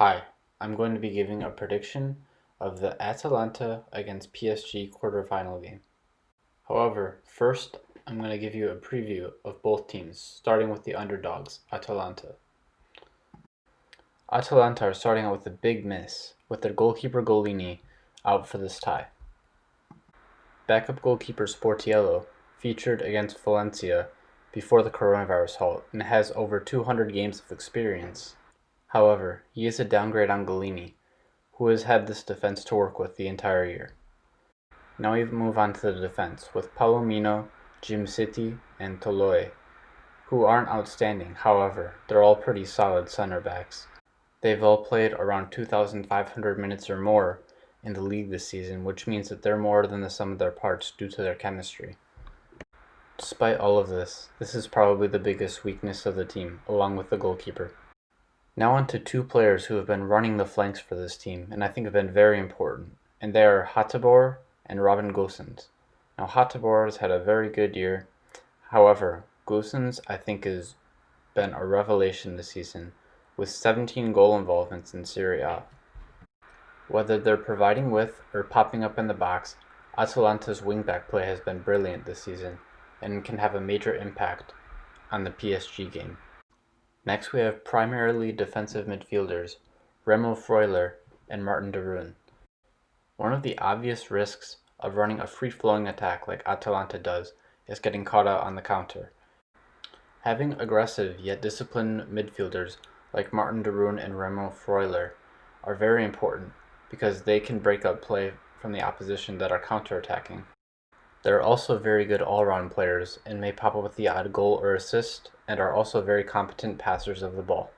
Hi, I'm going to be giving a prediction of the Atalanta against PSG quarterfinal game. However, first, I'm going to give you a preview of both teams, starting with the underdogs, Atalanta. Atalanta are starting out with a big miss, with their goalkeeper Golini out for this tie. Backup goalkeeper Sportiello featured against Valencia before the coronavirus halt and has over 200 games of experience. However, he is a downgrade on Golini, who has had this defense to work with the entire year. Now we move on to the defense, with Palomino, Jim City, and Toloe, who aren't outstanding. However, they're all pretty solid center backs. They've all played around 2,500 minutes or more in the league this season, which means that they're more than the sum of their parts due to their chemistry. Despite all of this is probably the biggest weakness of the team, along with the goalkeeper. Now on to two players who have been running the flanks for this team, and I think have been very important, and they are Hateboer and Robin Gosens. Now Hateboer has had a very good year. However, Gosens I think has been a revelation this season, with 17 goal involvements in Serie A. Whether they're providing with or popping up in the box, Atalanta's wingback play has been brilliant this season, and can have a major impact on the PSG game. Next we have primarily defensive midfielders, Remo Freuler and Martin de Roon. One of the obvious risks of running a free-flowing attack like Atalanta does is getting caught out on the counter. Having aggressive yet disciplined midfielders like Martin de Roon and Remo Freuler are very important because they can break up play from the opposition that are counter-attacking. They're also very good all-round players and may pop up with the odd goal or assist, and are also very competent passers of the ball.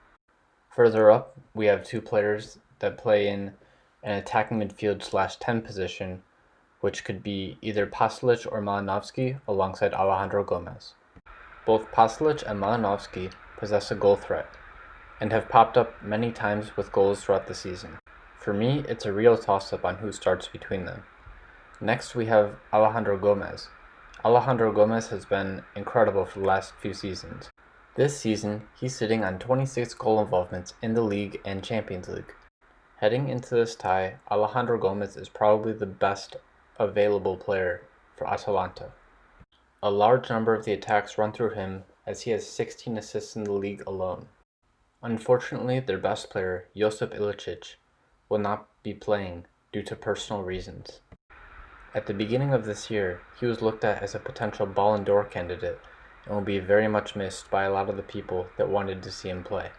Further up, we have two players that play in an attacking midfield / 10 position, which could be either Pasalic or Malinovsky alongside Alejandro Gomez. Both Pasalic and Malinovsky possess a goal threat, and have popped up many times with goals throughout the season. For me, it's a real toss-up on who starts between them. Next we have Alejandro Gomez. Alejandro Gomez has been incredible for the last few seasons. This season, he's sitting on 26 goal involvements in the league and Champions League. Heading into this tie, Alejandro Gomez is probably the best available player for Atalanta. A large number of the attacks run through him, as he has 16 assists in the league alone. Unfortunately, their best player, Josip Ilicic, will not be playing due to personal reasons. At the beginning of this year, he was looked at as a potential Ballon d'Or candidate and will be very much missed by a lot of the people that wanted to see him play.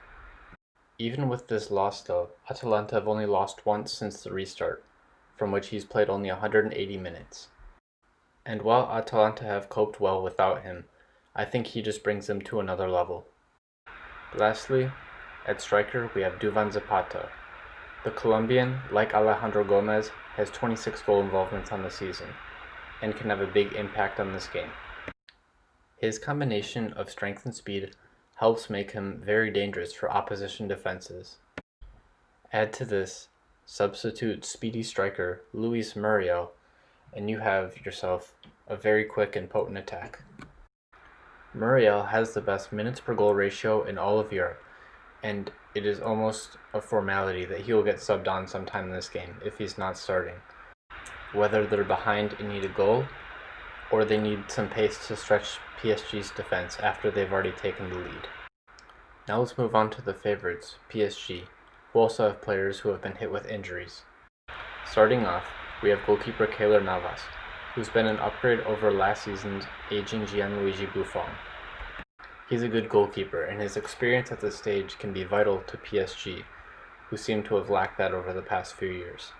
Even with this loss though, Atalanta have only lost once since the restart, from which he's played only 180 minutes. And while Atalanta have coped well without him, I think he just brings them to another level. Lastly, at striker we have Duvan Zapata. The Colombian, like Alejandro Gomez, has 26 goal involvements on the season, and can have a big impact on this game. His combination of strength and speed helps make him very dangerous for opposition defenses. Add to this, substitute speedy striker Luis Muriel, and you have yourself a very quick and potent attack. Muriel has the best minutes per goal ratio in all of Europe, and it is almost a formality that he will get subbed on sometime in this game if he's not starting. Whether they're behind and need a goal, or they need some pace to stretch PSG's defense after they've already taken the lead. Now let's move on to the favorites, PSG, who also have players who have been hit with injuries. Starting off, we have goalkeeper Keylor Navas, who's been an upgrade over last season's aging Gianluigi Buffon. He's a good goalkeeper, and his experience at this stage can be vital to PSG, who seem to have lacked that over the past few years.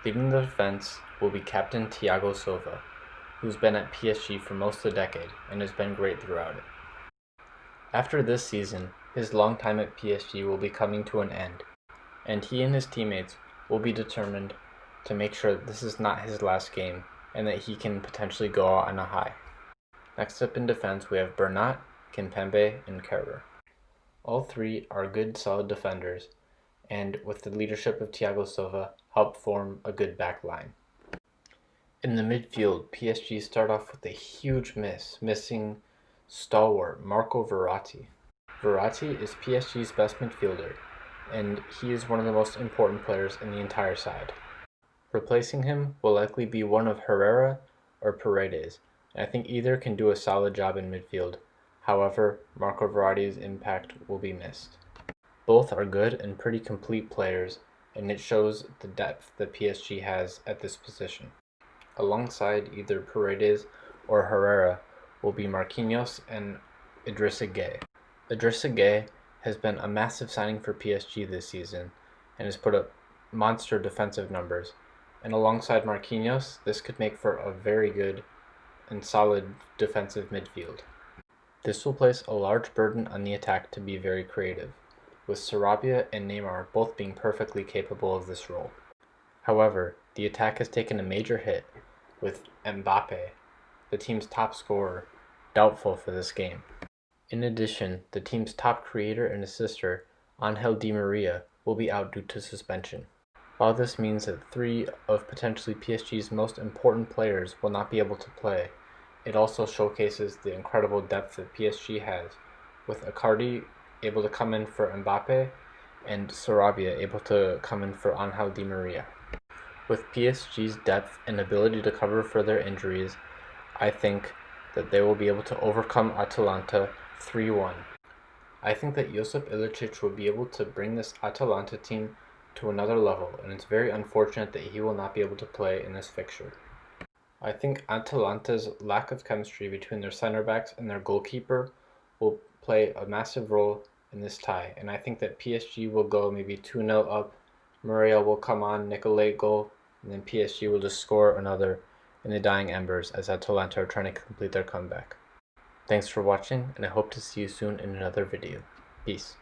Leading the defense will be captain Thiago Silva, who's been at PSG for most of the decade and has been great throughout it. After this season, his long time at PSG will be coming to an end, and he and his teammates will be determined to make sure that this is not his last game and that he can potentially go out on a high. Next up in defense, we have Bernat, Kimpembe, and Kerber. All three are good, solid defenders, and with the leadership of Thiago Silva, help form a good back line. In the midfield, PSG start off with a huge missing stalwart Marco Verratti. Verratti is PSG's best midfielder, and he is one of the most important players in the entire side. Replacing him will likely be one of Herrera or Paredes, and I think either can do a solid job in midfield. However, Marco Verratti's impact will be missed. Both are good and pretty complete players, and it shows the depth that PSG has at this position. Alongside either Paredes or Herrera will be Marquinhos and Idrissa Gueye. Idrissa Gueye has been a massive signing for PSG this season and has put up monster defensive numbers. And alongside Marquinhos, this could make for a very good and solid defensive midfield. This will place a large burden on the attack to be very creative, with Sarabia and Neymar both being perfectly capable of this role. However, the attack has taken a major hit, with Mbappe, the team's top scorer, doubtful for this game. In addition, the team's top creator and assister, Angel Di Maria, will be out due to suspension. While this means that 3 of potentially PSG's most important players will not be able to play, it also showcases the incredible depth that PSG has, with Icardi able to come in for Mbappe and Sarabia able to come in for Angel Di Maria. With PSG's depth and ability to cover for their injuries, I think that they will be able to overcome Atalanta 3-1. I think that Josip Ilicic will be able to bring this Atalanta team to another level, and it's very unfortunate that he will not be able to play in this fixture. I think Atalanta's lack of chemistry between their center backs and their goalkeeper will play a massive role in this tie, and I think that PSG will go maybe 2-0 up, Muriel will come on, nick a late goal, and then PSG will just score another in the dying embers as Atalanta are trying to complete their comeback. Thanks for watching, and I hope to see you soon in another video. Peace.